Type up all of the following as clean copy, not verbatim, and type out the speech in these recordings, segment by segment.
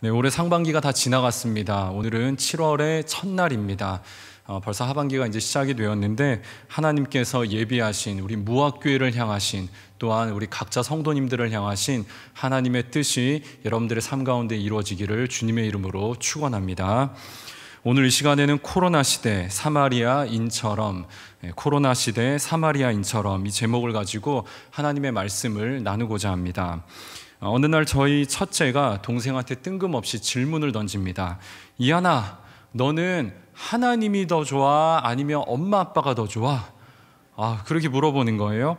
네, 올해 상반기가 다 지나갔습니다. 오늘은 7월의 첫날입니다. 벌써 하반기가 이제 시작이 되었는데 하나님께서 예비하신 우리 무학교회를 향하신 또한 우리 각자 성도님들을 향하신 하나님의 뜻이 여러분들의 삶 가운데 이루어지기를 주님의 이름으로 축원합니다. 오늘 이 시간에는 코로나 시대 사마리아인처럼 코로나 시대 사마리아인처럼 이 제목을 가지고 하나님의 말씀을 나누고자 합니다. 어느 날 저희 첫째가 동생한테 뜬금없이 질문을 던집니다. 이하나, 너는 하나님이 더 좋아? 아니면 엄마 아빠가 더 좋아? 그렇게 물어보는 거예요.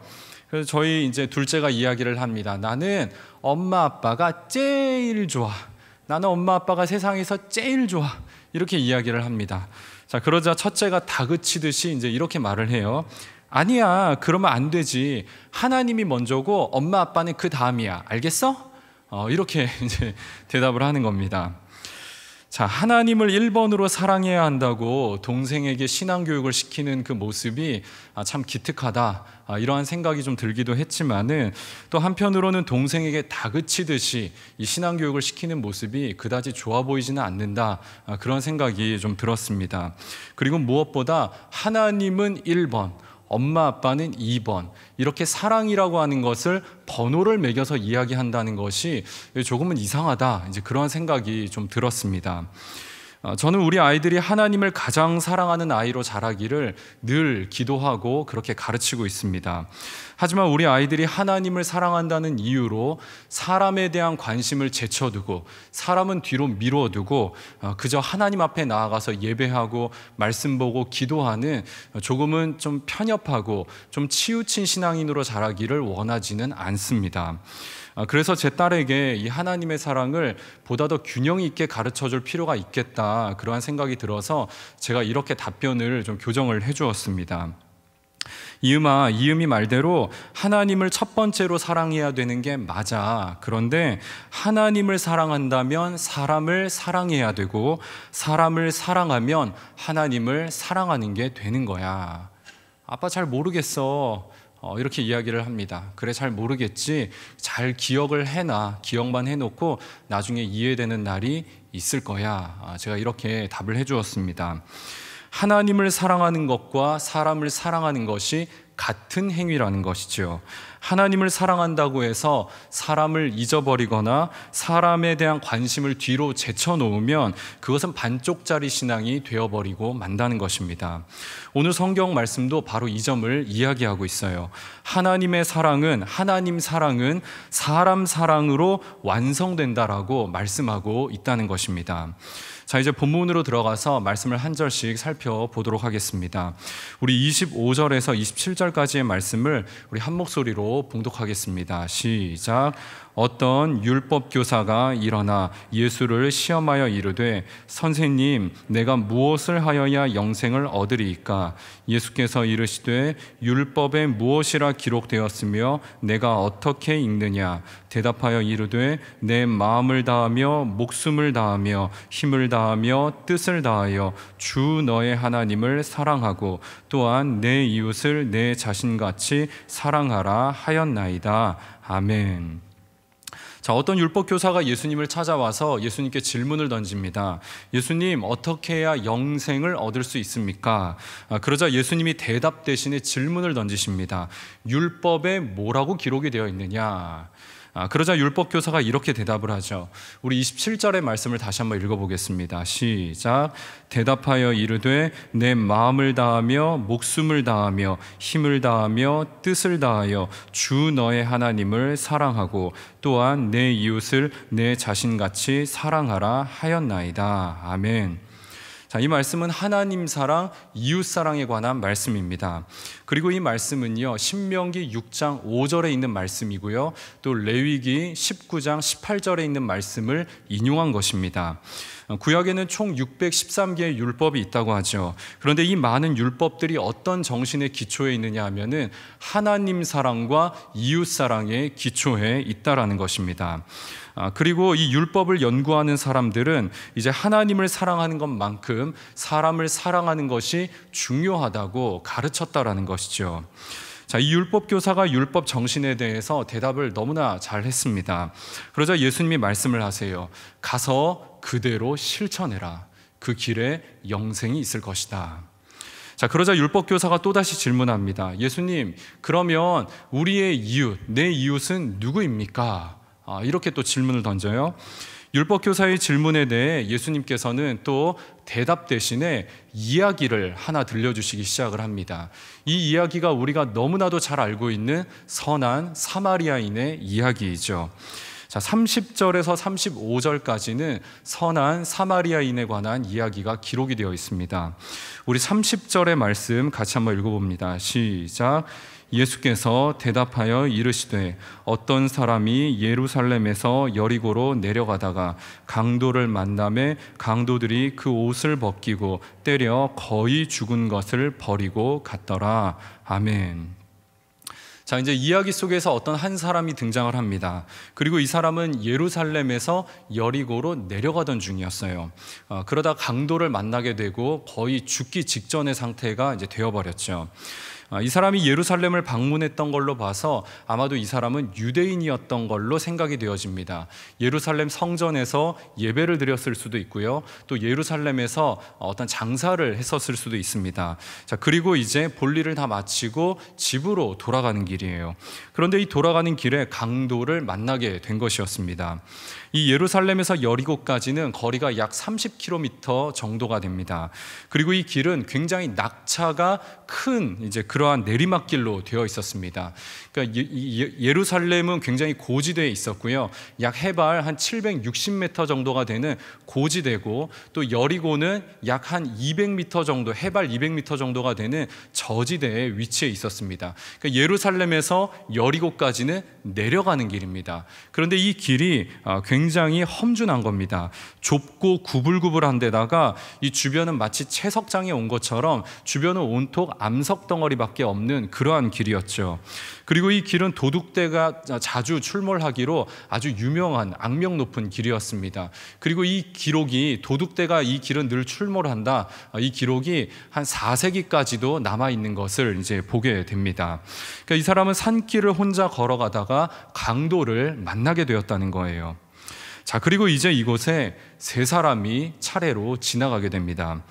그래서 저희 이제 둘째가 이야기를 합니다. 나는 엄마 아빠가 제일 좋아. 나는 엄마 아빠가 세상에서 제일 좋아. 이렇게 이야기를 합니다. 자, 그러자 첫째가 다그치듯이 이제 이렇게 말을 해요. 아니야, 그러면 안 되지. 하나님이 먼저고 엄마 아빠는 그 다음이야. 알겠어? 이렇게 이제 대답을 하는 겁니다. 자, 하나님을 1번으로 사랑해야 한다고 동생에게 신앙교육을 시키는 그 모습이 참 기특하다, 이러한 생각이 좀 들기도 했지만은 또 한편으로는 동생에게 다그치듯이 이 신앙교육을 시키는 모습이 그다지 좋아 보이지는 않는다, 그런 생각이 좀 들었습니다. 그리고 무엇보다 하나님은 1번, 엄마 아빠는 2번, 이렇게 사랑이라고 하는 것을 번호를 매겨서 이야기한다는 것이 조금은 이상하다, 이제 그런 생각이 좀 들었습니다. 저는 우리 아이들이 하나님을 가장 사랑하는 아이로 자라기를 늘 기도하고 그렇게 가르치고 있습니다. 하지만 우리 아이들이 하나님을 사랑한다는 이유로 사람에 대한 관심을 제쳐두고 사람은 뒤로 미뤄두고 그저 하나님 앞에 나아가서 예배하고 말씀 보고 기도하는 조금은 좀 편협하고 좀 치우친 신앙인으로 자라기를 원하지는 않습니다. 그래서 제 딸에게 이 하나님의 사랑을 보다 더 균형 있게 가르쳐 줄 필요가 있겠다, 그러한 생각이 들어서 제가 이렇게 답변을 좀 교정을 해 주었습니다. 이음이 말대로 하나님을 첫 번째로 사랑해야 되는 게 맞아. 그런데 하나님을 사랑한다면 사람을 사랑해야 되고 사람을 사랑하면 하나님을 사랑하는 게 되는 거야. 아빠 잘 모르겠어. 이렇게 이야기를 합니다. 그래, 잘 모르겠지. 잘 기억을 해놔. 기억만 해놓고 나중에 이해되는 날이 있을 거야. 제가 이렇게 답을 해주었습니다. 하나님을 사랑하는 것과 사람을 사랑하는 것이 같은 행위라는 것이죠. 하나님을 사랑한다고 해서 사람을 잊어버리거나 사람에 대한 관심을 뒤로 제쳐놓으면 그것은 반쪽짜리 신앙이 되어버리고 만다는 것입니다. 오늘 성경 말씀도 바로 이 점을 이야기하고 있어요. 하나님의 사랑은, 하나님 사랑은 사람 사랑으로 완성된다라고 말씀하고 있다는 것입니다. 자, 이제 본문으로 들어가서 말씀을 한 절씩 살펴보도록 하겠습니다. 우리 25절에서 27절까지의 말씀을 우리 한 목소리로 봉독하겠습니다. 시작. 어떤 율법 교사가 일어나 예수를 시험하여 이르되 선생님, 내가 무엇을 하여야 영생을 얻으리이까? 예수께서 이르시되 율법에 무엇이라 기록되었으며 내가 어떻게 읽느냐? 대답하여 이르되 내 마음을 다하며 목숨을 다하며 힘을 다하며 뜻을 다하여 주 너의 하나님을 사랑하고 또한 내 이웃을 내 자신같이 사랑하라 하였나이다. 아멘. 자, 어떤 율법 교사가 예수님을 찾아와서 예수님께 질문을 던집니다. 예수님, 어떻게 해야 영생을 얻을 수 있습니까? 그러자 예수님이 대답 대신에 질문을 던지십니다. 율법에 뭐라고 기록이 되어 있느냐? 그러자 율법 교사가 이렇게 대답을 하죠. 우리 27절의 말씀을 다시 한번 읽어보겠습니다. 시작. 대답하여 이르되 내 마음을 다하며 목숨을 다하며 힘을 다하며 뜻을 다하여 주 너의 하나님을 사랑하고 또한 내 이웃을 내 자신같이 사랑하라 하였나이다. 아멘. 자, 이 말씀은 하나님 사랑, 이웃 사랑에 관한 말씀입니다. 그리고 이 말씀은요, 신명기 6장 5절에 있는 말씀이고요, 또 레위기 19장 18절에 있는 말씀을 인용한 것입니다. 구약에는 총 613개의 율법이 있다고 하죠. 그런데 이 많은 율법들이 어떤 정신의 기초에 있느냐 하면은 하나님 사랑과 이웃 사랑의 기초에 있다라는 것입니다. 그리고 이 율법을 연구하는 사람들은 이제 하나님을 사랑하는 것만큼 사람을 사랑하는 것이 중요하다고 가르쳤다라는 것이죠. 자, 이 율법 교사가 율법 정신에 대해서 대답을 너무나 잘 했습니다. 그러자 예수님이 말씀을 하세요. 가서 그대로 실천해라. 그 길에 영생이 있을 것이다. 자, 그러자 율법 교사가 또다시 질문합니다. 예수님, 그러면 우리의 이웃, 내 이웃은 누구입니까? 이렇게 또 질문을 던져요. 율법 교사의 질문에 대해 예수님께서는 또 대답 대신에 이야기를 하나 들려주시기 시작을 합니다. 이 이야기가 우리가 너무나도 잘 알고 있는 선한 사마리아인의 이야기이죠. 자, 30절에서 35절까지는 선한 사마리아인에 관한 이야기가 기록이 되어 있습니다. 우리 30절의 말씀 같이 한번 읽어봅니다. 시작. 예수께서 대답하여 이르시되 어떤 사람이 예루살렘에서 여리고로 내려가다가 강도를 만나매 강도들이 그 옷을 벗기고 때려 거의 죽은 것을 버리고 갔더라. 아멘. 자, 이제 이야기 속에서 어떤 한 사람이 등장을 합니다. 그리고 이 사람은 예루살렘에서 여리고로 내려가던 중이었어요. 그러다 강도를 만나게 되고 거의 죽기 직전의 상태가 이제 되어버렸죠. 이 사람이 예루살렘을 방문했던 걸로 봐서 아마도 이 사람은 유대인이었던 걸로 생각이 되어집니다. 예루살렘 성전에서 예배를 드렸을 수도 있고요. 또 예루살렘에서 어떤 장사를 했었을 수도 있습니다. 자, 그리고 이제 볼일을 다 마치고 집으로 돌아가는 길이에요. 그런데 이 돌아가는 길에 강도를 만나게 된 것이었습니다. 이 예루살렘에서 여리고까지는 거리가 약 30km 정도가 됩니다. 그리고 이 길은 굉장히 낙차가 큰 이제 그러한 내리막길로 되어 있었습니다. 그러니까 예루살렘은 굉장히 고지대에 있었고요. 약 해발 한 760m 정도가 되는 고지대고, 또 여리고는 약 한 200m 정도, 해발 200m 정도가 되는 저지대에 위치해 있었습니다. 그러니까 예루살렘에서 여리고까지는 내려가는 길입니다. 그런데 이 길이 굉장히 험준한 겁니다. 좁고 구불구불한 데다가 이 주변은 마치 채석장에 온 것처럼 주변은 온통 암석 덩어리밖에 없는 그러한 길이었죠. 그리고 이 길은 도둑대가 자주 출몰하기로 아주 유명한 악명 높은 길이었습니다. 그리고 이 기록이, 도둑대가 이 길은 늘 출몰한다, 이 기록이 한 4세기까지도 남아있는 것을 이제 보게 됩니다. 그러니까 이 사람은 산길을 혼자 걸어가다가 강도를 만나게 되었다는 거예요. 자, 그리고 이제 이곳에 세 사람이 차례로 지나가게 됩니다.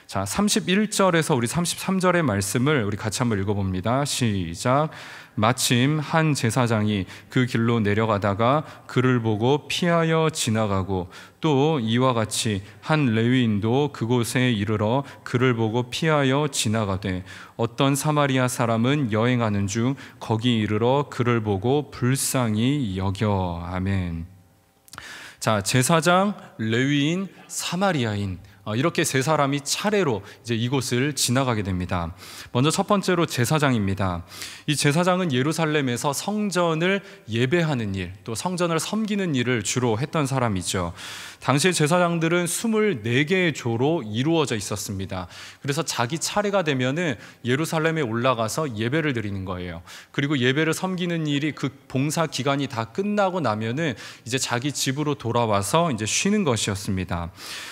자, 31절에서 우리 33절의 말씀을 우리 같이 한번 읽어봅니다. 시작. 마침 한 제사장이 그 길로 내려가다가 그를 보고 피하여 지나가고, 또 이와 같이 한 레위인도 그곳에 이르러 그를 보고 피하여 지나가되, 어떤 사마리아 사람은 여행하는 중 거기 이르러 그를 보고 불쌍히 여겨. 아멘. 자, 제사장, 레위인, 사마리아인, 이렇게 세 사람이 차례로 이제 이곳을 지나가게 됩니다. 먼저 첫 번째로 제사장입니다. 이 제사장은 예루살렘에서 성전을 예배하는 일, 또 성전을 섬기는 일을 주로 했던 사람이죠. 당시의 제사장들은 24개의 조로 이루어져 있었습니다. 그래서 자기 차례가 되면은 예루살렘에 올라가서 예배를 드리는 거예요. 그리고 예배를 섬기는 일이, 그 봉사 기간이 다 끝나고 나면은 이제 자기 집으로 돌아와서 이제 쉬는 것이었습니다.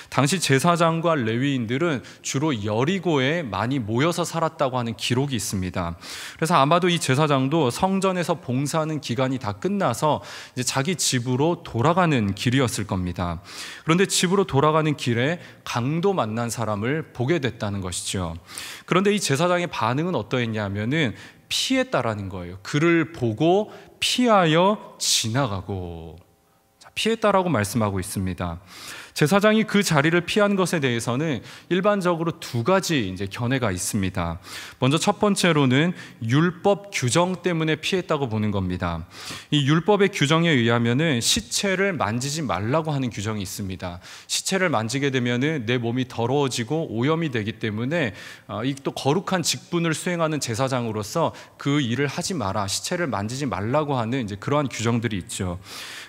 당시 제사장과 레위인들은 주로 여리고에 많이 모여서 살았다고 하는 기록이 있습니다. 그래서 아마도 이 제사장도 성전에서 봉사하는 기간이 다 끝나서 이제 자기 집으로 돌아가는 길이었을 겁니다. 그런데 집으로 돌아가는 길에 강도 만난 사람을 보게 됐다는 것이죠. 그런데 이 제사장의 반응은 어떠했냐면은 피했다라는 거예요. 그를 보고 피하여 지나가고. 피했다라고 말씀하고 있습니다. 제사장이 그 자리를 피한 것에 대해서는 일반적으로 두 가지 이제 견해가 있습니다. 먼저 첫 번째로는 율법 규정 때문에 피했다고 보는 겁니다. 이 율법의 규정에 의하면은 시체를 만지지 말라고 하는 규정이 있습니다. 시체를 만지게 되면은 내 몸이 더러워지고 오염이 되기 때문에 이 또 거룩한 직분을 수행하는 제사장으로서 그 일을 하지 마라, 시체를 만지지 말라고 하는 이제 그러한 규정들이 있죠.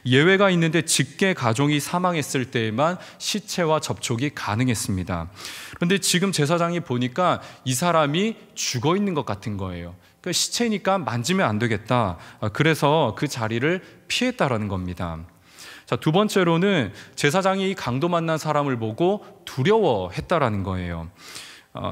예외가 있는데 직계 가족이 사망했을 때에만 시체와 접촉이 가능했습니다. 그런데 지금 제사장이 보니까 이 사람이 죽어 있는 것 같은 거예요. 그러니까 시체니까 만지면 안 되겠다. 그래서 그 자리를 피했다라는 겁니다. 자, 두 번째로는 제사장이 강도 만난 사람을 보고 두려워했다라는 거예요.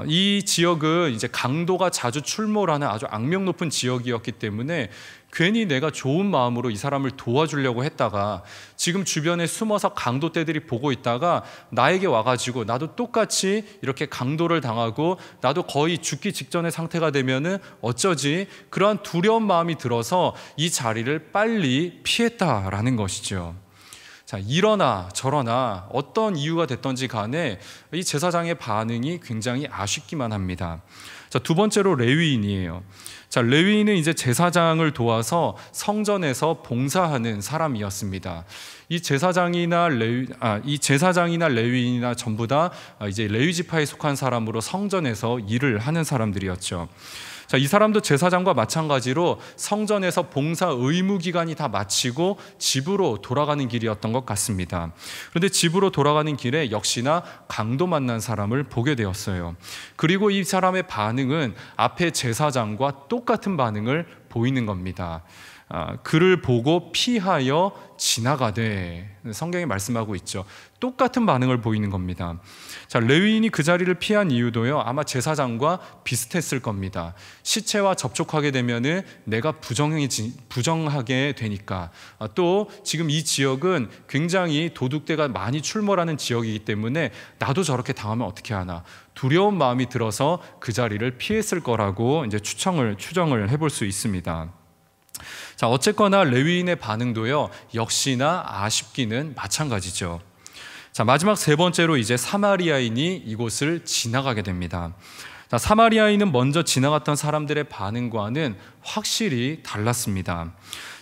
이 지역은 이제 강도가 자주 출몰하는 아주 악명 높은 지역이었기 때문에 괜히 내가 좋은 마음으로 이 사람을 도와주려고 했다가 지금 주변에 숨어서 강도떼들이 보고 있다가 나에게 와가지고 나도 똑같이 이렇게 강도를 당하고 나도 거의 죽기 직전의 상태가 되면은 어쩌지? 그러한 두려운 마음이 들어서 이 자리를 빨리 피했다라는 것이죠. 자, 이러나 저러나 어떤 이유가 됐던지 간에 이 제사장의 반응이 굉장히 아쉽기만 합니다. 자, 두 번째로 레위인이에요. 자, 레위인은 이제 제사장을 도와서 성전에서 봉사하는 사람이었습니다. 이 제사장이나 레위인이나 전부 다 이제 레위 지파에 속한 사람으로 성전에서 일을 하는 사람들이었죠. 자, 이 사람도 제사장과 마찬가지로 성전에서 봉사 의무 기간이 다 마치고 집으로 돌아가는 길이었던 것 같습니다. 그런데 집으로 돌아가는 길에 역시나 강도 만난 사람을 보게 되었어요. 그리고 이 사람의 반응은 앞에 제사장과 똑같은 반응을 보이는 겁니다. 그를 보고 피하여 지나가되, 성경이 말씀하고 있죠. 똑같은 반응을 보이는 겁니다. 자, 레위인이 그 자리를 피한 이유도요, 아마 제사장과 비슷했을 겁니다. 시체와 접촉하게 되면은 내가 부정하게 되니까. 또 지금 이 지역은 굉장히 도둑대가 많이 출몰하는 지역이기 때문에 나도 저렇게 당하면 어떻게 하나 두려운 마음이 들어서 그 자리를 피했을 거라고 이제 추정을 해볼 수 있습니다. 자, 어쨌거나 레위인의 반응도요, 역시나 아쉽기는 마찬가지죠. 자, 마지막 세 번째로 이제 사마리아인이 이곳을 지나가게 됩니다. 자, 사마리아인은 먼저 지나갔던 사람들의 반응과는 확실히 달랐습니다.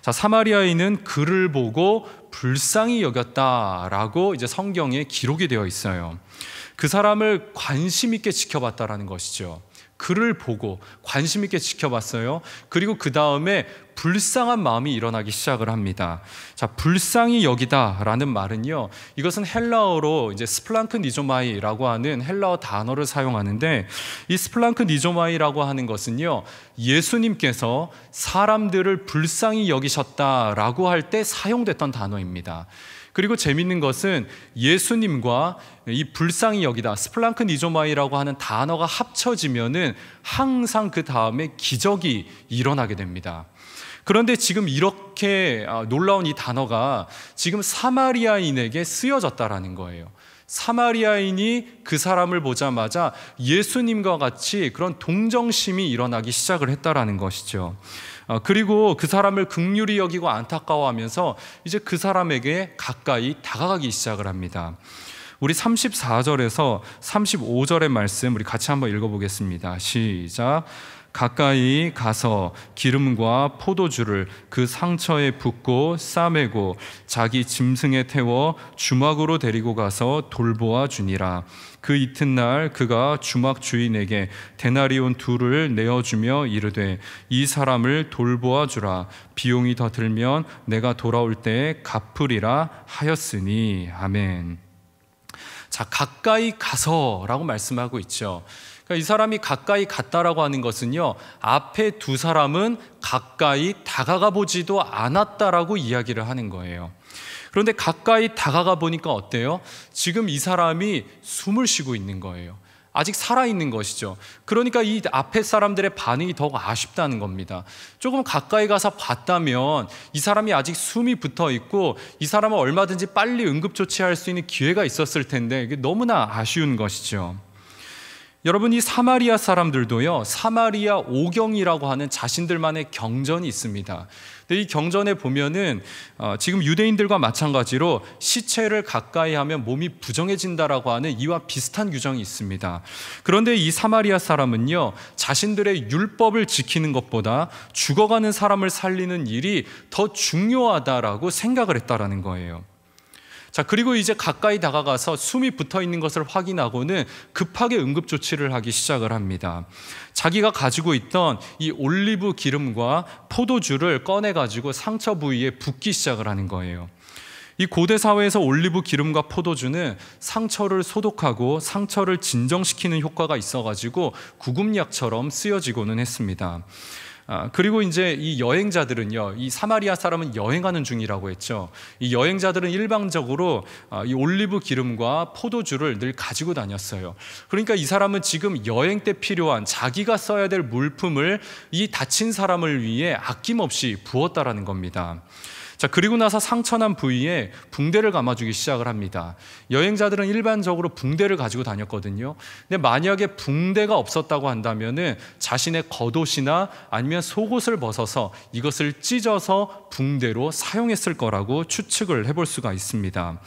자, 사마리아인은 그를 보고 불쌍히 여겼다라고 이제 성경에 기록이 되어 있어요. 그 사람을 관심 있게 지켜봤다라는 것이죠. 그를 보고 관심 있게 지켜봤어요. 그리고 그 다음에 불쌍한 마음이 일어나기 시작을 합니다. 자, 불쌍히 여기다라는 말은요, 이것은 헬라어로 이제 스플랑크 니조마이라고 하는 헬라어 단어를 사용하는데, 이 스플랑크 니조마이라고 하는 것은요, 예수님께서 사람들을 불쌍히 여기셨다라고 할 때 사용됐던 단어입니다. 그리고 재밌는 것은 예수님과 이 불쌍히 여기다, 스플랑크 니조마이라고 하는 단어가 합쳐지면은 항상 그 다음에 기적이 일어나게 됩니다. 그런데 지금 이렇게 놀라운 이 단어가 지금 사마리아인에게 쓰여졌다라는 거예요. 사마리아인이 그 사람을 보자마자 예수님과 같이 그런 동정심이 일어나기 시작을 했다라는 것이죠. 그리고 그 사람을 긍휼히 여기고 안타까워하면서 이제 그 사람에게 가까이 다가가기 시작을 합니다. 우리 34절에서 35절의 말씀 우리 같이 한번 읽어보겠습니다. 시작. 가까이 가서 기름과 포도주를 그 상처에 붓고 싸매고 자기 짐승에 태워 주막으로 데리고 가서 돌보아 주니라. 그 이튿날 그가 주막 주인에게 데나리온 2를 내어주며 이르되 이 사람을 돌보아 주라. 비용이 더 들면 내가 돌아올 때 갚으리라 하였으니. 아멘. 자, 가까이 가서라고 말씀하고 있죠. 그러니까 이 사람이 가까이 갔다라고 하는 것은요, 앞에 두 사람은 가까이 다가가 보지도 않았다라고 이야기를 하는 거예요. 그런데 가까이 다가가 보니까 어때요? 지금 이 사람이 숨을 쉬고 있는 거예요. 아직 살아있는 것이죠. 그러니까 이 앞에 사람들의 반응이 더욱 아쉽다는 겁니다. 조금 가까이 가서 봤다면 이 사람이 아직 숨이 붙어 있고 이 사람은 얼마든지 빨리 응급조치할 수 있는 기회가 있었을 텐데 이게 너무나 아쉬운 것이죠. 여러분, 이 사마리아 사람들도요, 사마리아 오경이라고 하는 자신들만의 경전이 있습니다. 근데 이 경전에 보면은 지금 유대인들과 마찬가지로 시체를 가까이 하면 몸이 부정해진다라고 하는 이와 비슷한 규정이 있습니다. 그런데 이 사마리아 사람은요, 자신들의 율법을 지키는 것보다 죽어가는 사람을 살리는 일이 더 중요하다라고 생각을 했다라는 거예요. 자, 그리고 이제 가까이 다가가서 숨이 붙어 있는 것을 확인하고는 급하게 응급조치를 하기 시작을 합니다. 자기가 가지고 있던 이 올리브 기름과 포도주를 꺼내가지고 상처 부위에 붓기 시작을 하는 거예요. 이 고대 사회에서 올리브 기름과 포도주는 상처를 소독하고 상처를 진정시키는 효과가 있어가지고 구급약처럼 쓰여지고는 했습니다. 그리고 이제 이 여행자들은요, 이 사마리아 사람은 여행하는 중이라고 했죠. 이 여행자들은 일방적으로 이 올리브 기름과 포도주를 늘 가지고 다녔어요. 그러니까 이 사람은 지금 여행 때 필요한 자기가 써야 될 물품을 이 다친 사람을 위해 아낌없이 부었다라는 겁니다. 자, 그리고 나서 상처난 부위에 붕대를 감아주기 시작을 합니다. 여행자들은 일반적으로 붕대를 가지고 다녔거든요. 근데 만약에 붕대가 없었다고 한다면은 자신의 겉옷이나 아니면 속옷을 벗어서 이것을 찢어서 붕대로 사용했을 거라고 추측을 해볼 수가 있습니다.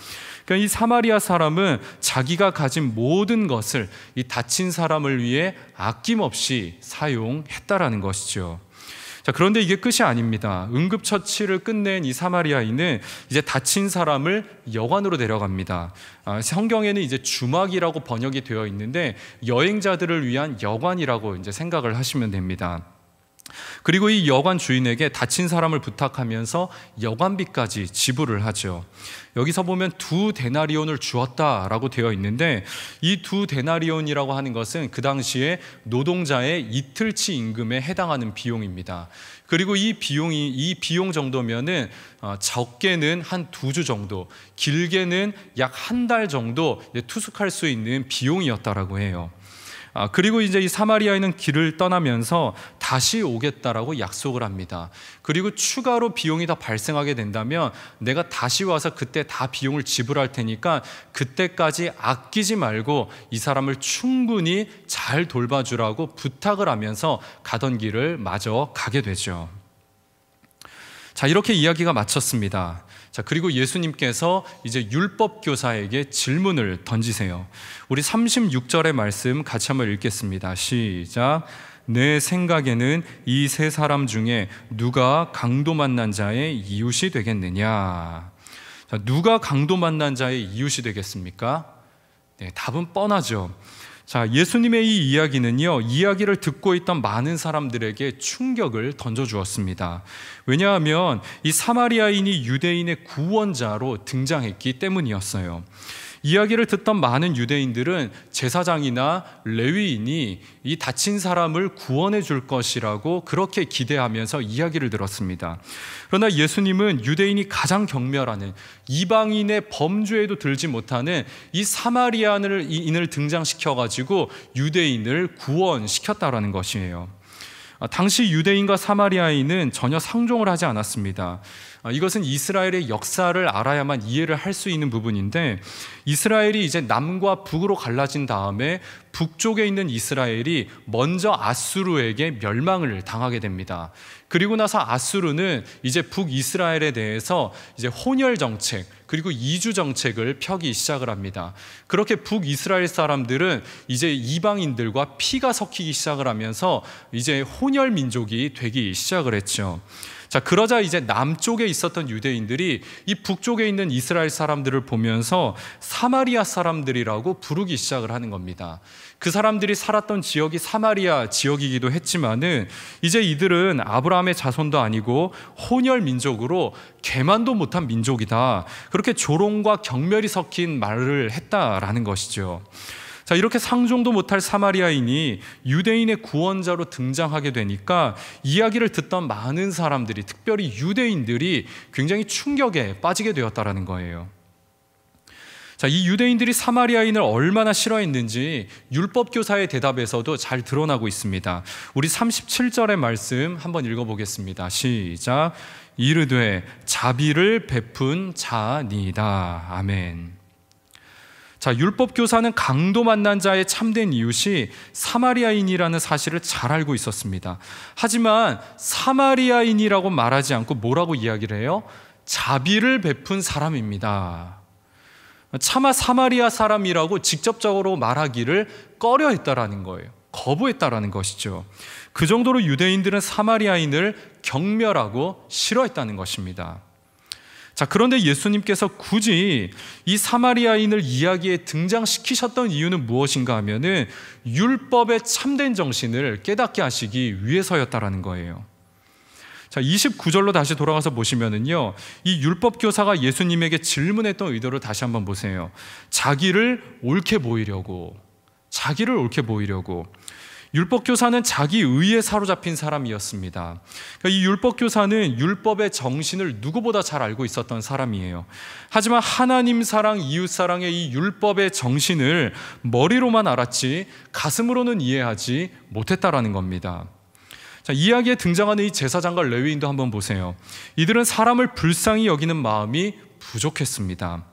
그러니까 이 사마리아 사람은 자기가 가진 모든 것을 이 다친 사람을 위해 아낌없이 사용했다라는 것이죠. 자, 그런데 이게 끝이 아닙니다. 응급처치를 끝낸 이 사마리아인은 이제 다친 사람을 여관으로 데려갑니다. 성경에는 이제 주막이라고 번역이 되어 있는데 여행자들을 위한 여관이라고 이제 생각을 하시면 됩니다. 그리고 이 여관 주인에게 다친 사람을 부탁하면서 여관비까지 지불을 하죠. 여기서 보면 2데나리온을 주었다라고 되어 있는데 이 2데나리온이라고 하는 것은 그 당시에 노동자의 이틀치 임금에 해당하는 비용입니다. 그리고 이 비용 정도면은 적게는 한 2주 정도, 길게는 약 한 달 정도 투숙할 수 있는 비용이었다라고 해요. 그리고 이제 이 사마리아인은 길을 떠나면서 다시 오겠다라고 약속을 합니다. 그리고 추가로 비용이 더 발생하게 된다면 내가 다시 와서 그때 다 비용을 지불할 테니까 그때까지 아끼지 말고 이 사람을 충분히 잘 돌봐주라고 부탁을 하면서 가던 길을 마저 가게 되죠. 자, 이렇게 이야기가 마쳤습니다. 자, 그리고 예수님께서 이제 율법 교사에게 질문을 던지세요. 우리 36절의 말씀 같이 한번 읽겠습니다. 시작. 내 생각에는 이 세 사람 중에 누가 강도 만난 자의 이웃이 되겠느냐? 자, 누가 강도 만난 자의 이웃이 되겠습니까? 네, 답은 뻔하죠. 자, 예수님의 이 이야기는요, 이야기를 듣고 있던 많은 사람들에게 충격을 던져주었습니다. 왜냐하면 이 사마리아인이 유대인의 구원자로 등장했기 때문이었어요. 이야기를 듣던 많은 유대인들은 제사장이나 레위인이 이 다친 사람을 구원해 줄 것이라고 그렇게 기대하면서 이야기를 들었습니다. 그러나 예수님은 유대인이 가장 경멸하는 이방인의 범죄에도 들지 못하는 이 사마리아인을 등장시켜가지고 유대인을 구원시켰다라는 것이에요. 당시 유대인과 사마리아인은 전혀 상종을 하지 않았습니다. 이것은 이스라엘의 역사를 알아야만 이해를 할 수 있는 부분인데, 이스라엘이 이제 남과 북으로 갈라진 다음에 북쪽에 있는 이스라엘이 먼저 아수르에게 멸망을 당하게 됩니다. 그리고 나서 아수르는 이제 북이스라엘에 대해서 이제 혼혈 정책 그리고 이주 정책을 펴기 시작을 합니다. 그렇게 북이스라엘 사람들은 이제 이방인들과 피가 섞이기 시작을 하면서 이제 혼혈 민족이 되기 시작을 했죠. 자, 그러자 이제 남쪽에 있었던 유대인들이 이 북쪽에 있는 이스라엘 사람들을 보면서 사마리아 사람들이라고 부르기 시작을 하는 겁니다. 그 사람들이 살았던 지역이 사마리아 지역이기도 했지만은 이제 이들은 아브라함의 자손도 아니고 혼혈 민족으로 개만도 못한 민족이다. 그렇게 조롱과 경멸이 섞인 말을 했다라는 것이죠. 자, 이렇게 상종도 못할 사마리아인이 유대인의 구원자로 등장하게 되니까 이야기를 듣던 많은 사람들이, 특별히 유대인들이 굉장히 충격에 빠지게 되었다라는 거예요. 자, 이 유대인들이 사마리아인을 얼마나 싫어했는지 율법 교사의 대답에서도 잘 드러나고 있습니다. 우리 37절의 말씀 한번 읽어보겠습니다. 시작. 이르되 자비를 베푼 자니이다. 아멘. 자, 율법 교사는 강도 만난 자의 참된 이웃이 사마리아인이라는 사실을 잘 알고 있었습니다. 하지만 사마리아인이라고 말하지 않고 뭐라고 이야기를 해요? 자비를 베푼 사람입니다. 차마 사마리아 사람이라고 직접적으로 말하기를 꺼려했다라는 거예요. 거부했다라는 것이죠. 그 정도로 유대인들은 사마리아인을 경멸하고 싫어했다는 것입니다. 자, 그런데 예수님께서 굳이 이 사마리아인을 이야기에 등장시키셨던 이유는 무엇인가 하면은 율법의 참된 정신을 깨닫게 하시기 위해서였다라는 거예요. 자, 29절로 다시 돌아가서 보시면은요, 이 율법 교사가 예수님에게 질문했던 의도를 다시 한번 보세요. 자기를 옳게 보이려고. 율법교사는 자기 의에 사로잡힌 사람이었습니다. 그러니까 이 율법교사는 율법의 정신을 누구보다 잘 알고 있었던 사람이에요. 하지만 하나님 사랑, 이웃 사랑의 이 율법의 정신을 머리로만 알았지 가슴으로는 이해하지 못했다라는 겁니다. 자, 이야기에 등장하는 이 제사장과 레위인도 한번 보세요. 이들은 사람을 불쌍히 여기는 마음이 부족했습니다.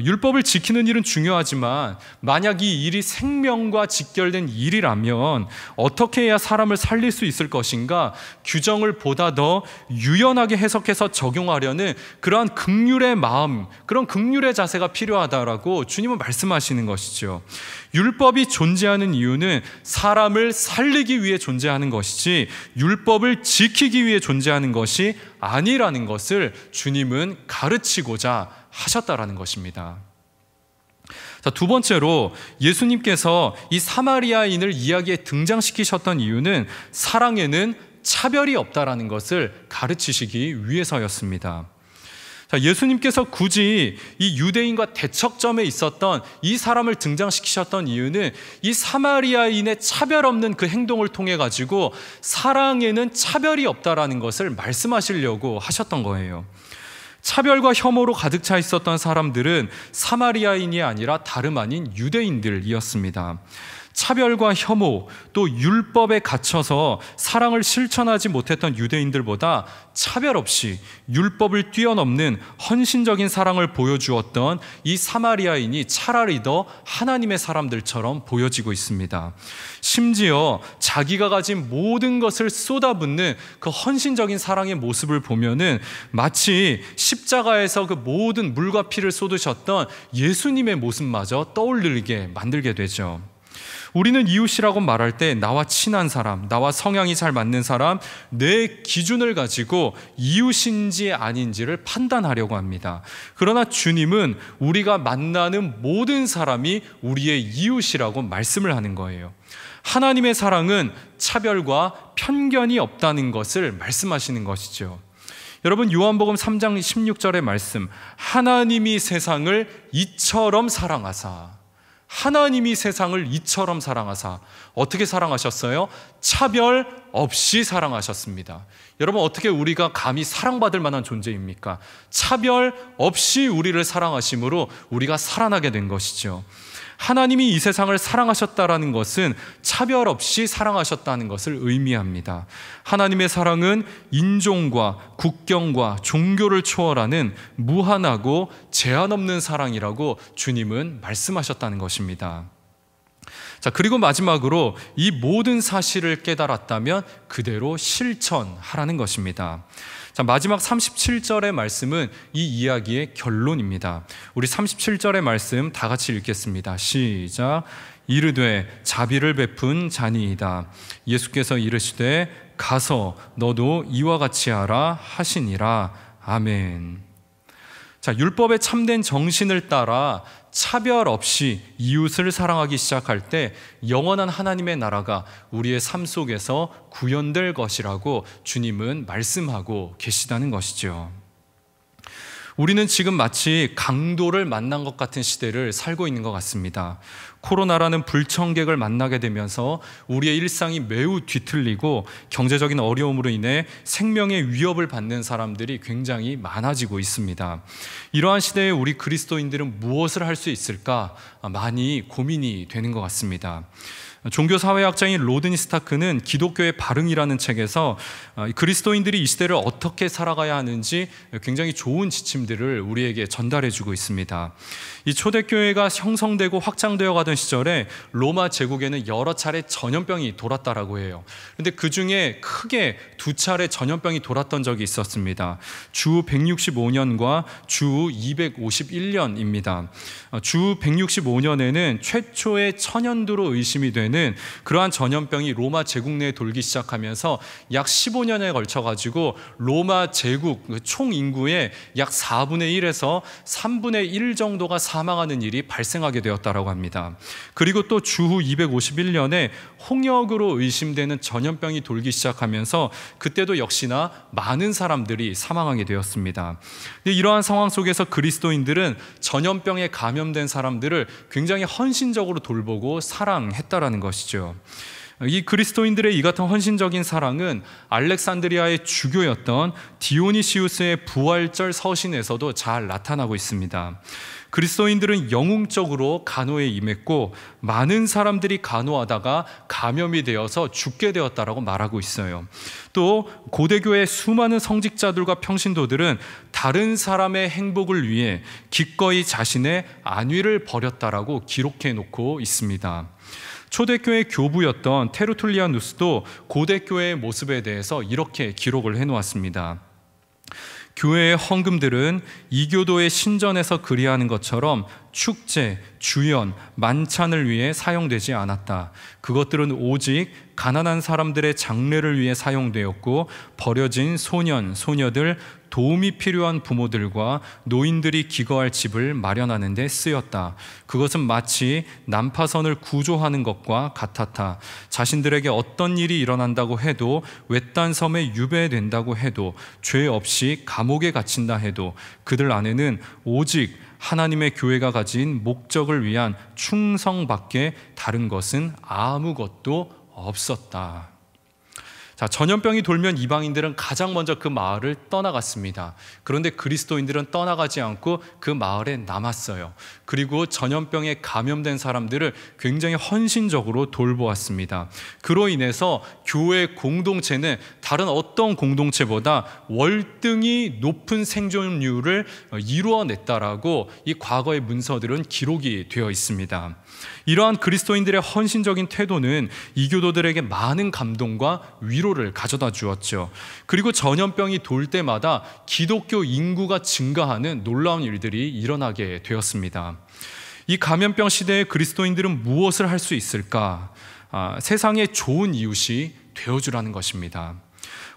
율법을 지키는 일은 중요하지만 만약 이 일이 생명과 직결된 일이라면 어떻게 해야 사람을 살릴 수 있을 것인가, 규정을 보다 더 유연하게 해석해서 적용하려는 그러한 긍휼의 마음, 그런 긍휼의 자세가 필요하다라고 주님은 말씀하시는 것이죠. 율법이 존재하는 이유는 사람을 살리기 위해 존재하는 것이지 율법을 지키기 위해 존재하는 것이 아니라는 것을 주님은 가르치고자 하셨다라는 것입니다. 자, 두 번째로 예수님께서 이 사마리아인을 이야기에 등장시키셨던 이유는 사랑에는 차별이 없다라는 것을 가르치시기 위해서였습니다. 자, 예수님께서 굳이 이 유대인과 대척점에 있었던 이 사람을 등장시키셨던 이유는 이 사마리아인의 차별 없는 그 행동을 통해 가지고 사랑에는 차별이 없다라는 것을 말씀하시려고 하셨던 거예요. 차별과 혐오로 가득 차 있었던 사람들은 사마리아인이 아니라 다름 아닌 유대인들이었습니다. 차별과 혐오, 또 율법에 갇혀서 사랑을 실천하지 못했던 유대인들보다 차별 없이 율법을 뛰어넘는 헌신적인 사랑을 보여주었던 이 사마리아인이 차라리 더 하나님의 사람들처럼 보여지고 있습니다. 심지어 자기가 가진 모든 것을 쏟아붓는 그 헌신적인 사랑의 모습을 보면은 마치 십자가에서 그 모든 물과 피를 쏟으셨던 예수님의 모습마저 떠올리게 만들게 되죠. 우리는 이웃이라고 말할 때 나와 친한 사람, 나와 성향이 잘 맞는 사람, 내 기준을 가지고 이웃인지 아닌지를 판단하려고 합니다. 그러나 주님은 우리가 만나는 모든 사람이 우리의 이웃이라고 말씀을 하는 거예요. 하나님의 사랑은 차별과 편견이 없다는 것을 말씀하시는 것이죠. 여러분, 요한복음 3장 16절의 말씀, 하나님이 세상을 이처럼 사랑하사, 하나님이 세상을 이처럼 사랑하사, 어떻게 사랑하셨어요? 차별 없이 사랑하셨습니다. 여러분, 어떻게 우리가 감히 사랑받을 만한 존재입니까? 차별 없이 우리를 사랑하심으로 우리가 살아나게 된 것이죠. 하나님이 이 세상을 사랑하셨다라는 것은 차별 없이 사랑하셨다는 것을 의미합니다. 하나님의 사랑은 인종과 국경과 종교를 초월하는 무한하고 제한 없는 사랑이라고 주님은 말씀하셨다는 것입니다. 자, 그리고 마지막으로 이 모든 사실을 깨달았다면 그대로 실천하라는 것입니다. 자, 마지막 37절의 말씀은 이 이야기의 결론입니다. 우리 37절의 말씀 다 같이 읽겠습니다. 시작. 이르되 자비를 베푼 자니이다. 예수께서 이르시되 가서 너도 이와 같이 하라 하시니라. 아멘. 자, 율법의 참된 정신을 따라 차별 없이 이웃을 사랑하기 시작할 때 영원한 하나님의 나라가 우리의 삶 속에서 구현될 것이라고 주님은 말씀하고 계시다는 것이죠. 우리는 지금 마치 강도를 만난 것 같은 시대를 살고 있는 것 같습니다. 코로나라는 불청객을 만나게 되면서 우리의 일상이 매우 뒤틀리고 경제적인 어려움으로 인해 생명의 위협을 받는 사람들이 굉장히 많아지고 있습니다. 이러한 시대에 우리 그리스도인들은 무엇을 할 수 있을까 많이 고민이 되는 것 같습니다. 종교사회학자인 로드니 스타크는 기독교의 발흥이라는 책에서 그리스도인들이 이 시대를 어떻게 살아가야 하는지 굉장히 좋은 지침들을 우리에게 전달해주고 있습니다. 이 초대교회가 형성되고 확장되어 가던 시절에 로마 제국에는 여러 차례 전염병이 돌았다라고 해요. 그런데 그 중에 크게 두 차례 전염병이 돌았던 적이 있었습니다. 주 165년과 주 251년입니다. 주 165년에는 최초의 천연두로 의심이 되는 그러한 전염병이 로마 제국 내에 돌기 시작하면서 약 15년에 걸쳐 가지고 로마 제국 총 인구의 약 4분의 1에서 3분의 1 정도가 사망하는 일이 발생하게 되었다고 합니다. 그리고 또 주후 251년에 홍역으로 의심되는 전염병이 돌기 시작하면서 그때도 역시나 많은 사람들이 사망하게 되었습니다. 이러한 상황 속에서 그리스도인들은 전염병에 감염된 사람들을 굉장히 헌신적으로 돌보고 사랑했다라는 것이죠. 이 그리스도인들의 이 같은 헌신적인 사랑은 알렉산드리아의 주교였던 디오니시우스의 부활절 서신에서도 잘 나타나고 있습니다. 그리스도인들은 영웅적으로 간호에 임했고 많은 사람들이 간호하다가 감염이 되어서 죽게 되었다라고 말하고 있어요. 또 고대교의 수많은 성직자들과 평신도들은 다른 사람의 행복을 위해 기꺼이 자신의 안위를 버렸다라고 기록해 놓고 있습니다. 초대교회 교부였던 테르툴리아누스도 고대교회의 모습에 대해서 이렇게 기록을 해놓았습니다. 교회의 헌금들은 이교도의 신전에서 그리하는 것처럼 축제, 주연, 만찬을 위해 사용되지 않았다. 그것들은 오직 가난한 사람들의 장례를 위해 사용되었고 버려진 소년, 소녀들, 도움이 필요한 부모들과 노인들이 기거할 집을 마련하는 데 쓰였다. 그것은 마치 난파선을 구조하는 것과 같았다. 자신들에게 어떤 일이 일어난다고 해도, 외딴 섬에 유배된다고 해도, 죄 없이 감옥에 갇힌다 해도 그들 안에는 오직 하나님의 교회가 가진 목적을 위한 충성밖에 다른 것은 아무것도 없었다. 자, 전염병이 돌면 이방인들은 가장 먼저 그 마을을 떠나갔습니다. 그런데 그리스도인들은 떠나가지 않고 그 마을에 남았어요. 그리고 전염병에 감염된 사람들을 굉장히 헌신적으로 돌보았습니다. 그로 인해서 교회 공동체는 다른 어떤 공동체보다 월등히 높은 생존율을 이루어냈다라고 이 과거의 문서들은 기록이 되어 있습니다. 이러한 그리스도인들의 헌신적인 태도는 이교도들에게 많은 감동과 위로를 가져다 주었죠. 그리고 전염병이 돌 때마다 기독교 인구가 증가하는 놀라운 일들이 일어나게 되었습니다. 이 감염병 시대에 그리스도인들은 무엇을 할 수 있을까? 세상에 좋은 이웃이 되어주라는 것입니다.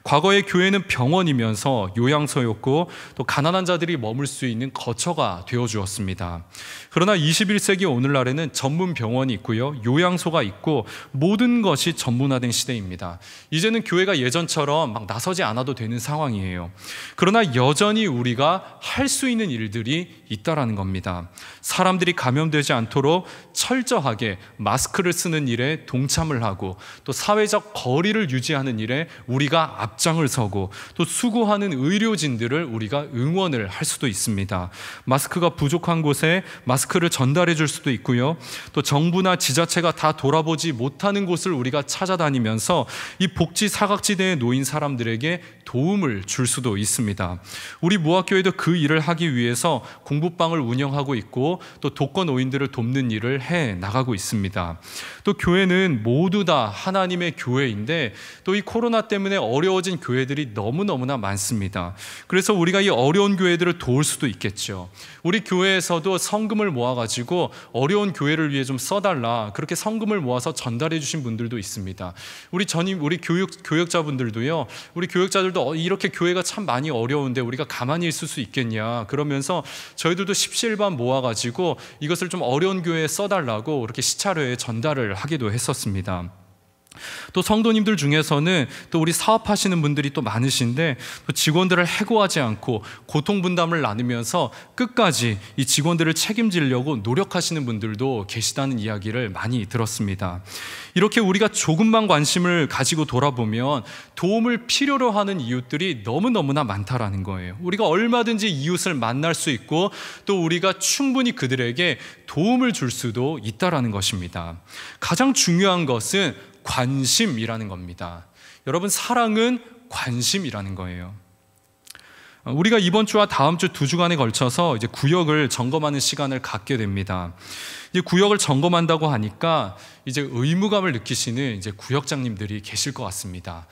과거의 교회는 병원이면서 요양소였고 또 가난한 자들이 머물 수 있는 거처가 되어주었습니다. 그러나 21세기 오늘날에는 전문 병원이 있고요, 요양소가 있고 모든 것이 전문화된 시대입니다. 이제는 교회가 예전처럼 막 나서지 않아도 되는 상황이에요. 그러나 여전히 우리가 할 수 있는 일들이 있다라는 겁니다. 사람들이 감염되지 않도록 철저하게 마스크를 쓰는 일에 동참을 하고 또 사회적 거리를 유지하는 일에 우리가 앞장을 서고 또 수고하는 의료진들을 우리가 응원을 할 수도 있습니다. 마스크가 부족한 곳에 마스크를 전달해 줄 수도 있고요. 또 정부나 지자체가 다 돌아보지 못하는 곳을 우리가 찾아다니면서 이 복지 사각지대에 놓인 사람들에게 도움을 줄 수도 있습니다. 우리 무학교회도 그 일을 하기 위해서 공부방을 운영하고 있고 또 독거노인들을 돕는 일을 해 나가고 있습니다. 또 교회는 모두 다 하나님의 교회인데 또 이 코로나 때문에 어려워진 교회들이 너무너무나 많습니다. 그래서 우리가 이 어려운 교회들을 도울 수도 있겠죠. 우리 교회에서도 성금을 모아가지고 어려운 교회를 위해 좀 써달라, 그렇게 성금을 모아서 전달해 주신 분들도 있습니다. 우리 교역자분들도요, 우리 교역자들도 이렇게 교회가 참 많이 어려운데 우리가 가만히 있을 수 있겠냐 그러면서 저희들도 십시일반 모아가지고 이것을 좀 어려운 교회에 써달라고 이렇게 시차례에 전달을 하기도 했었습니다. 또 성도님들 중에서는 또 우리 사업하시는 분들이 또 많으신데 또 직원들을 해고하지 않고 고통 분담을 나누면서 끝까지 이 직원들을 책임지려고 노력하시는 분들도 계시다는 이야기를 많이 들었습니다. 이렇게 우리가 조금만 관심을 가지고 돌아보면 도움을 필요로 하는 이웃들이 너무너무나 많다라는 거예요. 우리가 얼마든지 이웃을 만날 수 있고 또 우리가 충분히 그들에게 도움을 줄 수도 있다라는 것입니다. 가장 중요한 것은 관심이라는 겁니다. 여러분, 사랑은 관심이라는 거예요. 우리가 이번 주와 다음 주 2주간에 걸쳐서 이제 구역을 점검하는 시간을 갖게 됩니다. 이제 구역을 점검한다고 하니까 이제 의무감을 느끼시는 이제 구역장님들이 계실 것 같습니다.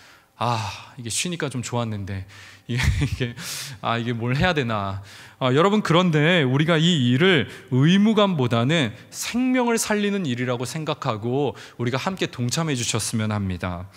이게 쉬니까 좀 좋았는데 이게 뭘 해야 되나. 여러분, 그런데 우리가 이 일을 의무감보다는 생명을 살리는 일이라고 생각하고 우리가 함께 동참해 주셨으면 합니다.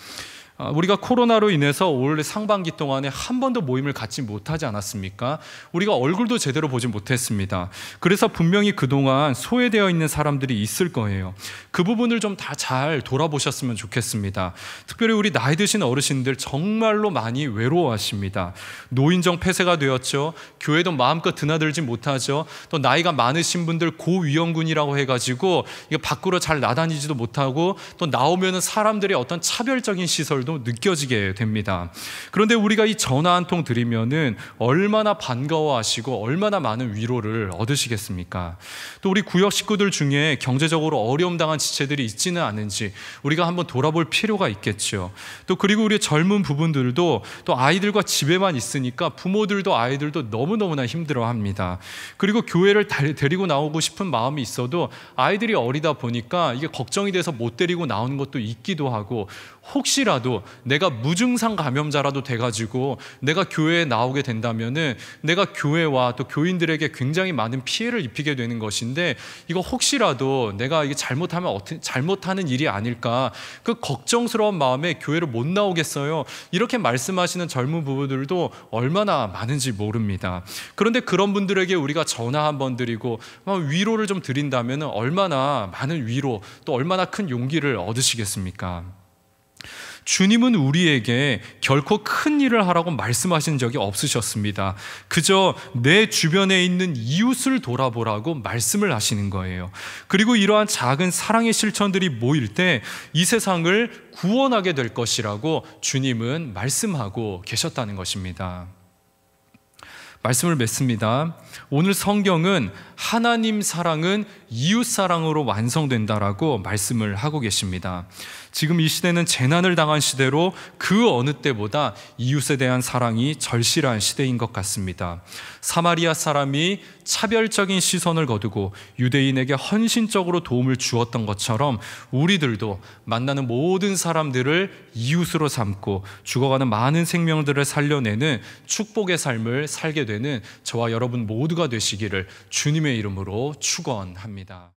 우리가 코로나로 인해서 올 상반기 동안에 한 번도 모임을 갖지 못하지 않았습니까? 우리가 얼굴도 제대로 보지 못했습니다. 그래서 분명히 그동안 소외되어 있는 사람들이 있을 거예요. 그 부분을 좀 다 잘 돌아보셨으면 좋겠습니다. 특별히 우리 나이 드신 어르신들 정말로 많이 외로워하십니다. 노인정 폐쇄가 되었죠. 교회도 마음껏 드나들지 못하죠. 또 나이가 많으신 분들 고위험군이라고 해가지고 밖으로 잘 나다니지도 못하고 또 나오면은 사람들의 어떤 차별적인 시설도 느껴지게 됩니다. 그런데 우리가 이 전화 한 통 드리면은 얼마나 반가워하시고 얼마나 많은 위로를 얻으시겠습니까? 또 우리 구역 식구들 중에 경제적으로 어려움 당한 지체들이 있지는 않은지 우리가 한번 돌아볼 필요가 있겠죠. 또 그리고 우리 젊은 부분들도 또 아이들과 집에만 있으니까 부모들도 아이들도 너무너무나 힘들어합니다. 그리고 교회를 데리고 나오고 싶은 마음이 있어도 아이들이 어리다 보니까 이게 걱정이 돼서 못 데리고 나오는 것도 있기도 하고, 혹시라도 내가 무증상 감염자라도 돼가지고 내가 교회에 나오게 된다면은 내가 교회와 또 교인들에게 굉장히 많은 피해를 입히게 되는 것인데, 이거 혹시라도 내가 이게 잘못하는 일이 아닐까, 그 걱정스러운 마음에 교회를 못 나오겠어요. 이렇게 말씀하시는 젊은 부부들도 얼마나 많은지 모릅니다. 그런데 그런 분들에게 우리가 전화 한번 드리고 위로를 좀 드린다면 얼마나 많은 위로 또 얼마나 큰 용기를 얻으시겠습니까? 주님은 우리에게 결코 큰 일을 하라고 말씀하신 적이 없으셨습니다. 그저 내 주변에 있는 이웃을 돌아보라고 말씀을 하시는 거예요. 그리고 이러한 작은 사랑의 실천들이 모일 때 이 세상을 구원하게 될 것이라고 주님은 말씀하고 계셨다는 것입니다. 말씀을 맺습니다. 오늘 성경은 하나님 사랑은 이웃 사랑으로 완성된다라고 말씀을 하고 계십니다. 지금 이 시대는 재난을 당한 시대로 그 어느 때보다 이웃에 대한 사랑이 절실한 시대인 것 같습니다. 사마리아 사람이 차별적인 시선을 거두고 유대인에게 헌신적으로 도움을 주었던 것처럼 우리들도 만나는 모든 사람들을 이웃으로 삼고 죽어가는 많은 생명들을 살려내는 축복의 삶을 살게 되는 저와 여러분 모두가 되시기를 주님의 이름으로 축원합니다.